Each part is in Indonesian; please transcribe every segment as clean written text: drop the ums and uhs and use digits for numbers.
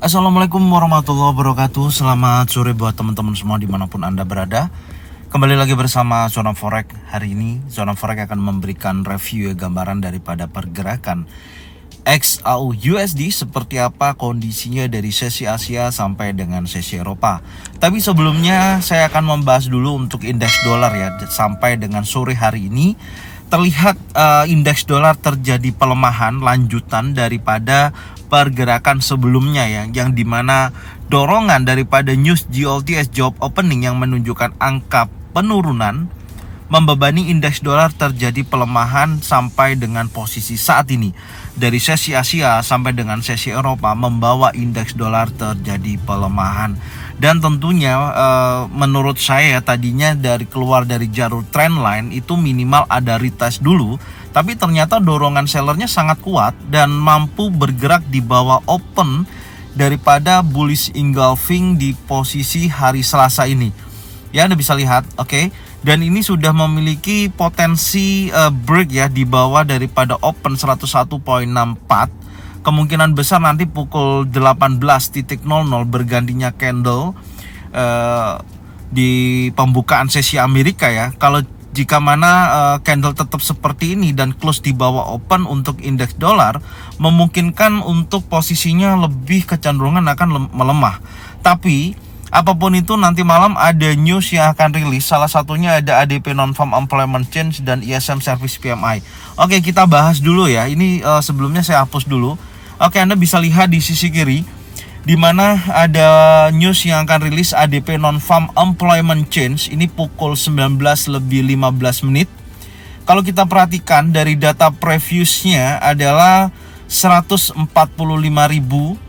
Assalamualaikum warahmatullahi wabarakatuh. Selamat sore buat teman-teman semua dimanapun Anda berada. Kembali lagi bersama Zona Forex. Hari ini Zona Forex akan memberikan review gambaran daripada pergerakan XAU USD seperti apa kondisinya dari sesi Asia sampai dengan sesi Eropa. Tapi sebelumnya saya akan membahas dulu untuk indeks dolar ya. Sampai dengan sore hari ini terlihat indeks dolar terjadi pelemahan lanjutan daripada pergerakan sebelumnya ya, yang dimana dorongan daripada news GLTS job opening yang menunjukkan angka penurunan membebani indeks dolar terjadi pelemahan sampai dengan posisi saat ini. Dari sesi Asia sampai dengan sesi Eropa membawa indeks dolar terjadi pelemahan. Dan tentunya menurut saya tadinya keluar dari jalur trendline itu minimal ada retest dulu. Tapi ternyata dorongan sellernya sangat kuat dan mampu bergerak di bawah open daripada bullish engulfing di posisi hari Selasa ini. Ya, Anda bisa lihat, oke. Dan ini sudah memiliki potensi break ya di bawah daripada open 101.64. Kemungkinan besar nanti pukul 18.00 bergantinya candle di pembukaan sesi Amerika ya. Kalau jika mana candle tetap seperti ini dan close di bawah open untuk indeks dolar, memungkinkan untuk posisinya lebih kecenderungan akan melemah. Tapi apapun itu nanti malam ada news yang akan rilis. Salah satunya ada ADP Non-Farm Employment Change dan ISM Service PMI. Oke, kita bahas dulu ya. Ini sebelumnya saya hapus dulu. Oke, Anda bisa lihat di sisi kiri di mana ada news yang akan rilis ADP Non-Farm Employment Change. Ini pukul 19:15. Kalau kita perhatikan dari data previousnya adalah 145.000,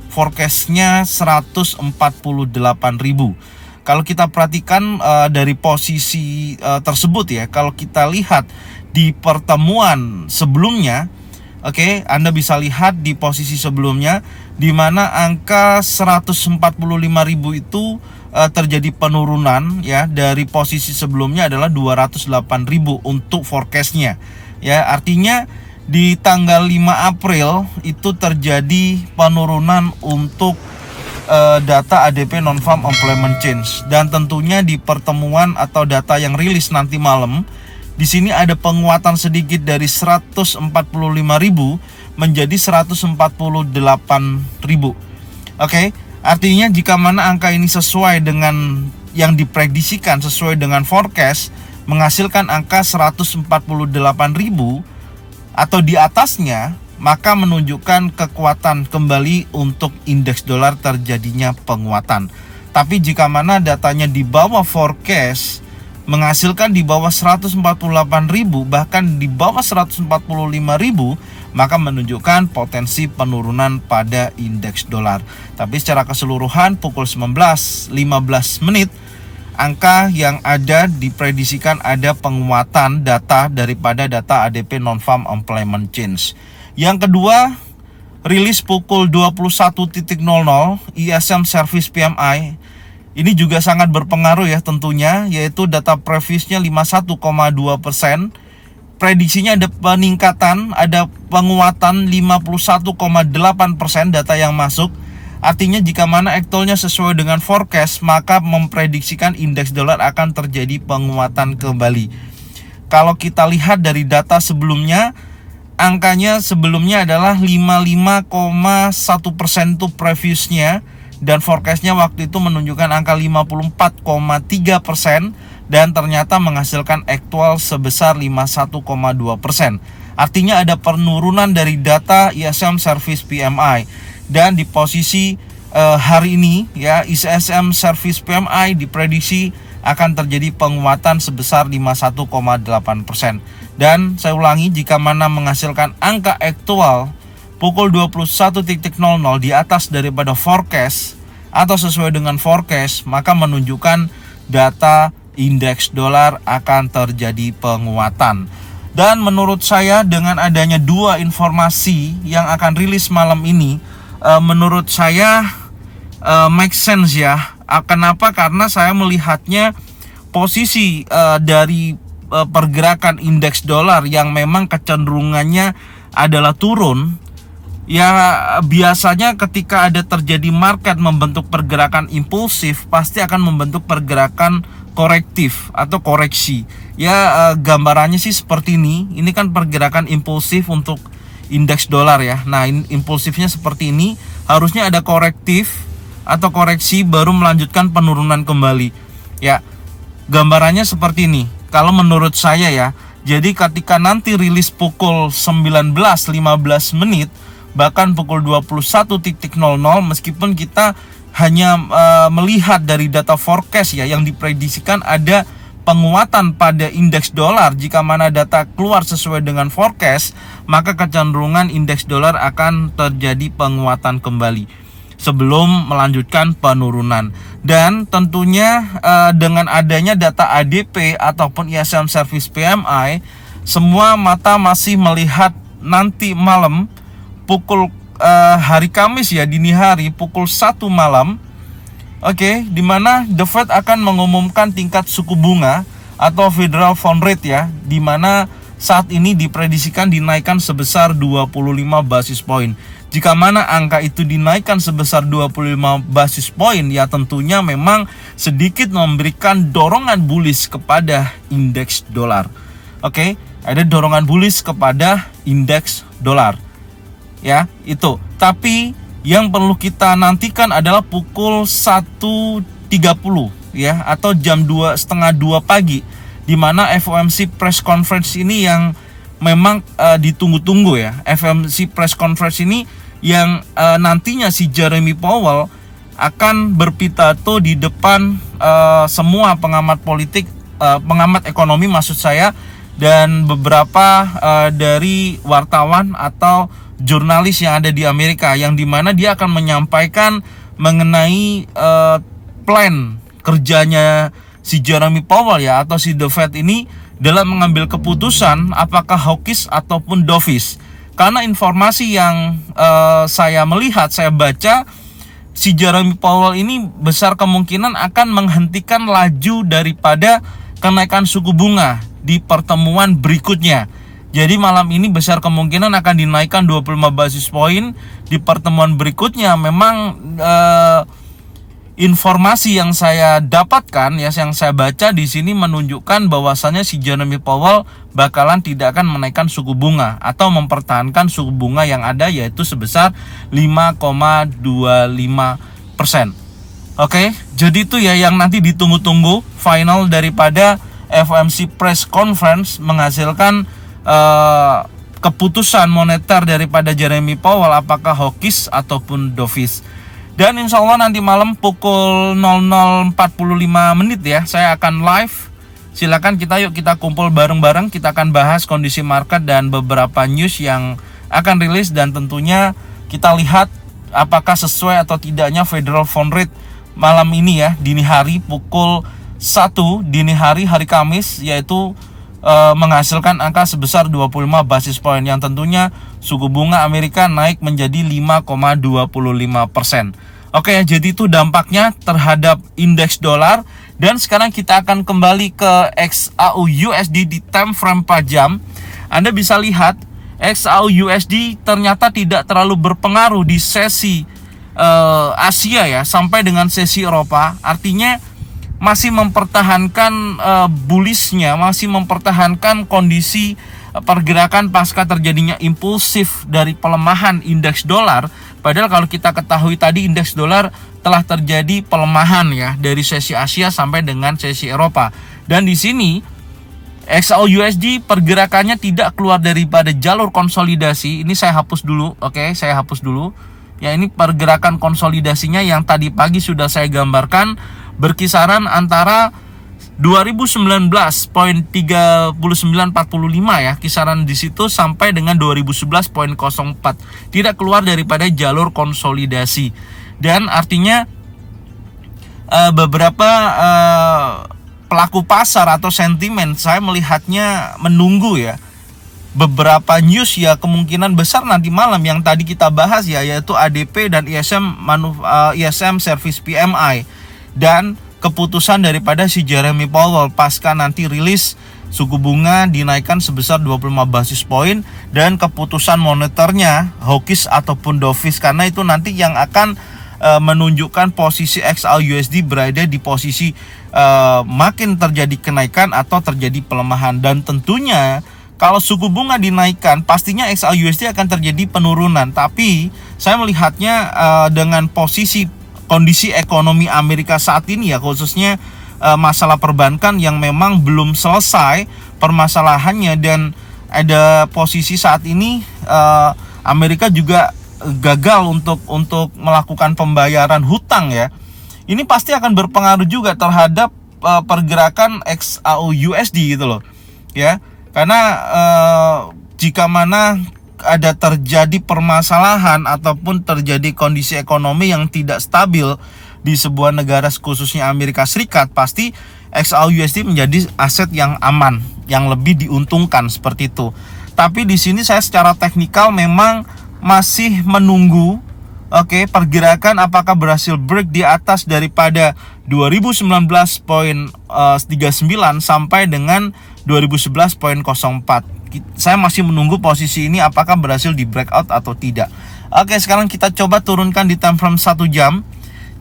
forecastnya 148.000. Kalau kita perhatikan dari posisi tersebut ya, kalau kita lihat di pertemuan sebelumnya, oke, Anda bisa lihat di posisi sebelumnya di mana angka 145.000 itu terjadi penurunan ya, dari posisi sebelumnya adalah 208.000 untuk forecastnya. Ya, artinya di tanggal 5 April itu terjadi penurunan untuk data ADP Non-Farm Employment Change, dan tentunya di pertemuan atau data yang rilis nanti malam di sini ada penguatan sedikit dari 145.000 menjadi 148.000. Oke, artinya jika mana angka ini sesuai dengan yang diprediksikan, sesuai dengan forecast, menghasilkan angka 148.000 atau di atasnya, maka menunjukkan kekuatan kembali untuk indeks dolar terjadinya penguatan. Tapi jika mana datanya di bawah forecast, menghasilkan di bawah 148.000 bahkan di bawah 145.000, maka menunjukkan potensi penurunan pada indeks dolar. Tapi secara keseluruhan pukul 19:15 angka yang ada diprediksikan ada penguatan data daripada data ADP Non-Farm Employment Change. Yang kedua, rilis pukul 21.00 ISM Service PMI. Ini juga sangat berpengaruh ya tentunya, yaitu data previousnya 51,2%. Prediksinya ada peningkatan, ada penguatan 51,8% data yang masuk. Artinya jika mana actualnya sesuai dengan forecast, maka memprediksikan indeks dolar akan terjadi penguatan kembali. Kalau kita lihat dari data sebelumnya, angkanya sebelumnya adalah 55,1% itu previousnya, dan forecastnya waktu itu menunjukkan angka 54,3%, dan ternyata menghasilkan aktual sebesar 51,2%. Artinya ada penurunan dari data ISM Service PMI. Dan di posisi hari ini ya, ISM Service PMI diprediksi akan terjadi penguatan sebesar 51,8%. Dan saya ulangi, jika mana menghasilkan angka aktual pukul 21.00 di atas daripada forecast atau sesuai dengan forecast, maka menunjukkan data indeks dolar akan terjadi penguatan. Dan menurut saya dengan adanya dua informasi yang akan rilis malam ini, menurut saya make sense ya. Kenapa? Karena saya melihatnya posisi dari pergerakan indeks dolar yang memang kecenderungannya adalah turun, Ya biasanya ketika ada terjadi market membentuk pergerakan impulsif, pasti akan membentuk pergerakan korektif atau koreksi. Ya gambarannya sih seperti ini. Ini kan pergerakan impulsif untuk indeks dolar ya. Nah impulsifnya seperti ini. Harusnya ada korektif atau koreksi baru melanjutkan penurunan kembali. Ya gambarannya seperti ini. Kalau menurut saya ya. Jadi ketika nanti rilis pukul 19.15 menit, bahkan pukul 21.00, meskipun kita hanya melihat dari data forecast ya, yang diprediksikan ada penguatan pada indeks dolar. Jika mana data keluar sesuai dengan forecast, maka kecenderungan indeks dolar akan terjadi penguatan kembali sebelum melanjutkan penurunan. Dan tentunya dengan adanya data ADP ataupun ISM Service PMI, semua mata masih melihat nanti malam pukul hari Kamis ya, dini hari pukul 1 malam. Oke, di mana The Fed akan mengumumkan tingkat suku bunga atau Federal Fund Rate ya, di mana saat ini diprediksikan dinaikkan sebesar 25 basis point. Jika mana angka itu dinaikkan sebesar 25 basis point, ya tentunya memang sedikit memberikan dorongan bullish kepada indeks dolar. Oke, ada dorongan bullish kepada indeks dolar. Ya, itu. Tapi yang perlu kita nantikan adalah pukul 1.30 ya, atau jam 1:30 pagi, di mana FOMC press conference ini yang memang ditunggu-tunggu ya. FOMC press conference ini yang nantinya si Jeremy Powell akan berpidato di depan semua pengamat politik, pengamat ekonomi maksud saya, dan beberapa dari wartawan atau jurnalis yang ada di Amerika, yang dimana dia akan menyampaikan mengenai plan kerjanya si Jeremy Powell ya, atau si The Fed ini dalam mengambil keputusan apakah hawkish ataupun dovish. Karena informasi yang saya melihat, saya baca, si Jeremy Powell ini besar kemungkinan akan menghentikan laju daripada kenaikan suku bunga di pertemuan berikutnya. Jadi malam ini besar kemungkinan akan dinaikkan 25 basis point. Di pertemuan berikutnya memang informasi yang saya dapatkan ya, yang saya baca di sini menunjukkan bahwasannya si Jeremy Powell bakalan tidak akan menaikkan suku bunga atau mempertahankan suku bunga yang ada, yaitu sebesar 5,25%. Oke, jadi itu ya yang nanti ditunggu-tunggu final daripada FOMC press conference menghasilkan keputusan moneter daripada Jeremy Powell, apakah hawkish ataupun dovish. Dan insya Allah nanti malam pukul 00.45 menit ya, saya akan live. Silakan kita kumpul bareng-bareng. Kita akan bahas kondisi market dan beberapa news yang akan rilis. Dan tentunya kita lihat apakah sesuai atau tidaknya Federal Fund Rate malam ini ya, dini hari pukul 1 dini hari Kamis, yaitu menghasilkan angka sebesar 25 basis point, yang tentunya suku bunga Amerika naik menjadi 5,25%. Oke, jadi itu dampaknya terhadap indeks dolar. Dan sekarang kita akan kembali ke XAU USD di time frame 4 jam. Anda bisa lihat XAU USD ternyata tidak terlalu berpengaruh di sesi Asia ya, sampai dengan sesi Eropa. Artinya masih mempertahankan bullishnya, masih mempertahankan kondisi pergerakan pasca terjadinya impulsif dari pelemahan indeks dolar. Padahal kalau kita ketahui tadi indeks dolar telah terjadi pelemahan ya, dari sesi Asia sampai dengan sesi Eropa. Dan di sini XAU USD pergerakannya tidak keluar daripada jalur konsolidasi. Ini saya hapus dulu, oke, saya hapus dulu. Ya, ini pergerakan konsolidasinya yang tadi pagi sudah saya gambarkan, berkisaran antara 2019.3945 ya, kisaran di situ sampai dengan 2011.04. Tidak keluar daripada jalur konsolidasi. Dan artinya beberapa pelaku pasar atau sentimen saya melihatnya menunggu ya. Beberapa news ya, kemungkinan besar nanti malam yang tadi kita bahas ya, yaitu ADP dan ISM Service PMI, dan keputusan daripada si Jeremy Powell pasca nanti rilis suku bunga dinaikkan sebesar 25 basis poin dan keputusan moneternya hawkish ataupun dovish, karena itu nanti yang akan menunjukkan posisi XAUUSD berada di posisi makin terjadi kenaikan atau terjadi pelemahan. Dan tentunya kalau suku bunga dinaikkan, pastinya XAUUSD akan terjadi penurunan. Tapi saya melihatnya dengan posisi kondisi ekonomi Amerika saat ini ya, khususnya masalah perbankan yang memang belum selesai permasalahannya, dan ada posisi saat ini Amerika juga gagal untuk melakukan pembayaran hutang ya. Ini pasti akan berpengaruh juga terhadap pergerakan XAUUSD gitu loh ya. Karena jika mana ada terjadi permasalahan ataupun terjadi kondisi ekonomi yang tidak stabil di sebuah negara khususnya Amerika Serikat, pasti XAUUSD menjadi aset yang aman, yang lebih diuntungkan seperti itu. Tapi di sini saya secara teknikal memang masih menunggu pergerakan apakah berhasil break di atas daripada 2019.39 sampai dengan 2011.04. Saya masih menunggu posisi ini apakah berhasil di breakout atau tidak. Oke, sekarang kita coba turunkan di time frame 1 jam.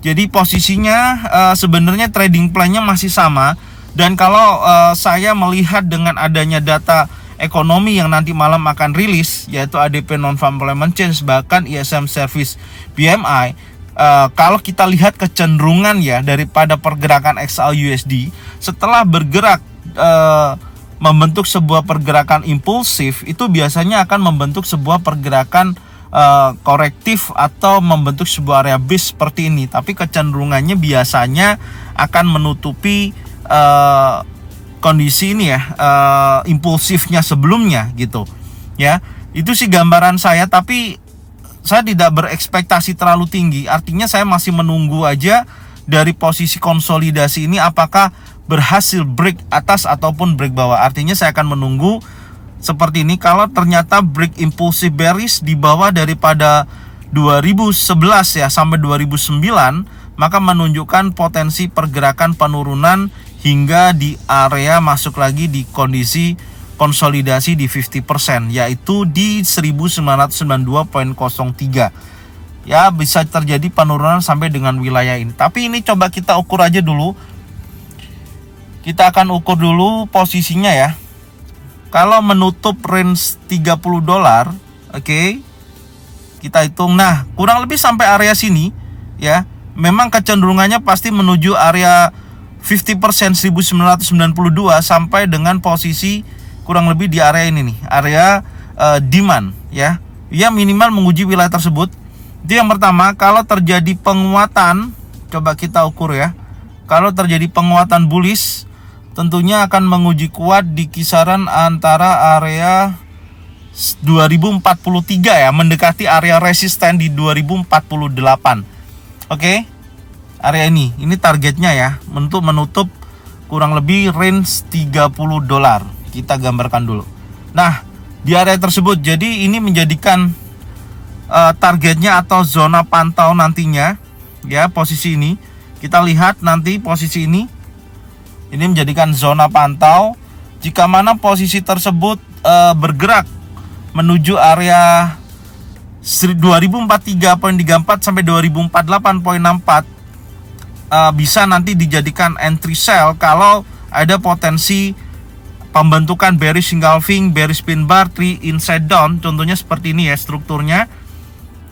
Jadi posisinya sebenarnya trading plan-nya masih sama. Dan kalau saya melihat dengan adanya data ekonomi yang nanti malam akan rilis, yaitu ADP non-farm employment change, bahkan ISM service PMI, kalau kita lihat kecenderungan ya daripada pergerakan XAUUSD setelah bergerak membentuk sebuah pergerakan impulsif, itu biasanya akan membentuk sebuah pergerakan korektif atau membentuk sebuah area base seperti ini. Tapi kecenderungannya biasanya akan menutupi kondisi ini ya, impulsifnya sebelumnya gitu ya. Itu sih gambaran saya, tapi saya tidak berekspektasi terlalu tinggi. Artinya saya masih menunggu aja dari posisi konsolidasi ini apakah berhasil break atas ataupun break bawah. Artinya saya akan menunggu seperti ini. Kalau ternyata break impulsif bearish di bawah daripada 2011 ya sampai 2009, maka menunjukkan potensi pergerakan penurunan hingga di area masuk lagi di kondisi konsolidasi di 50%, yaitu di 1992.03. Ya, bisa terjadi penurunan sampai dengan wilayah ini. Tapi ini coba kita ukur aja dulu. Kita akan ukur dulu posisinya ya. Kalau menutup range $30, oke. Kita hitung. Nah, kurang lebih sampai area sini ya. Memang kecenderungannya pasti menuju area 50% 1992 sampai dengan posisi kurang lebih di area ini nih, area demand ya. Ya minimal menguji wilayah tersebut. Itu yang pertama. Kalau terjadi penguatan, coba kita ukur ya. Kalau terjadi penguatan bullish, tentunya akan menguji kuat di kisaran antara area 2043 ya, mendekati area resisten di 2048. Oke. Area ini targetnya ya, untuk menutup kurang lebih range $30. Kita gambarkan dulu. Nah, di area tersebut, jadi ini menjadikan targetnya atau zona pantau nantinya ya. Posisi ini kita lihat nanti posisi ini menjadikan zona pantau. Jika mana posisi tersebut bergerak menuju area 2043.34 sampai 2048.64, bisa nanti dijadikan entry sell kalau ada potensi pembentukan bearish engulfing, bearish pin bar, 3 inside down, contohnya seperti ini ya strukturnya,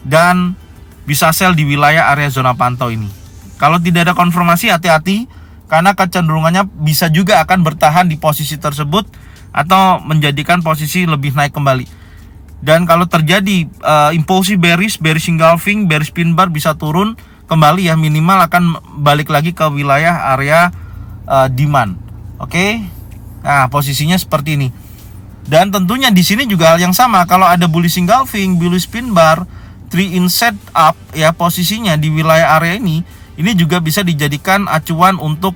dan bisa sell di wilayah area zona pantau ini. Kalau tidak ada konfirmasi, hati-hati karena kecenderungannya bisa juga akan bertahan di posisi tersebut atau menjadikan posisi lebih naik kembali. Dan kalau terjadi impulsif bearish engulfing, bearish pin bar, bisa turun kembali ya, minimal akan balik lagi ke wilayah area demand. Oke. Nah, posisinya seperti ini. Dan tentunya di sini juga hal yang sama. Kalau ada bullish engulfing, bullish pin bar, 3 inside up ya, posisinya di wilayah area ini juga bisa dijadikan acuan untuk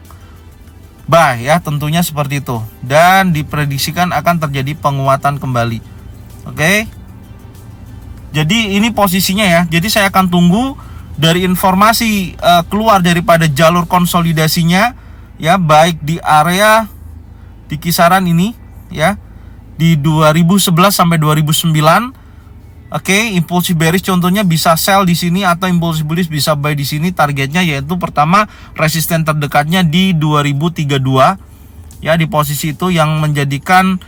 buy ya, tentunya seperti itu. Dan diprediksikan akan terjadi penguatan kembali. Oke. Jadi ini posisinya ya. Jadi saya akan tunggu dari informasi keluar daripada jalur konsolidasinya ya, baik di area di kisaran ini ya, di 2011 sampai 2009. Oke, impulsif bearish contohnya bisa sell di sini atau impulsif bullish bisa buy di sini. Targetnya yaitu pertama resisten terdekatnya di 2032 ya, di posisi itu yang menjadikan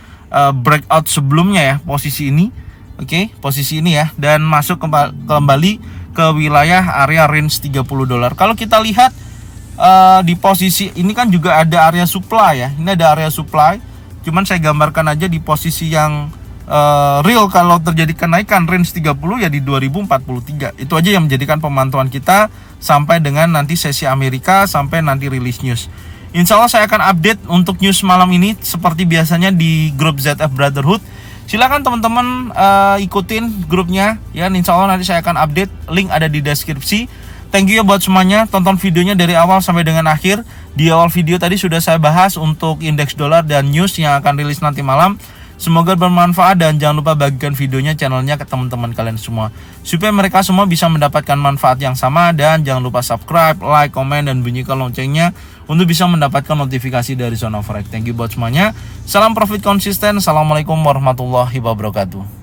breakout sebelumnya ya, posisi ini. Oke, posisi ini ya, dan masuk kembali ke wilayah area range $30. Kalau kita lihat di posisi ini kan juga ada area supply ya. Ini ada area supply. Cuman saya gambarkan aja di posisi yang real kalau terjadi kenaikan range 30 ya di 2043. Itu aja yang menjadikan pemantauan kita sampai dengan nanti sesi Amerika, sampai nanti rilis news. Insya Allah saya akan update untuk news malam ini seperti biasanya di grup ZF Brotherhood. Silakan teman-teman ikutin grupnya ya. Insya Allah nanti saya akan update, link ada di deskripsi. Thank you ya buat semuanya, tonton videonya dari awal sampai dengan akhir. Di awal video tadi sudah saya bahas untuk indeks dolar dan news yang akan rilis nanti malam. Semoga bermanfaat dan jangan lupa bagikan videonya, channelnya ke teman-teman kalian semua supaya mereka semua bisa mendapatkan manfaat yang sama. Dan jangan lupa subscribe, like, komen, dan bunyikan loncengnya untuk bisa mendapatkan notifikasi dari Zona Forex. Thank you buat semuanya. Salam profit konsisten. Assalamualaikum warahmatullahi wabarakatuh.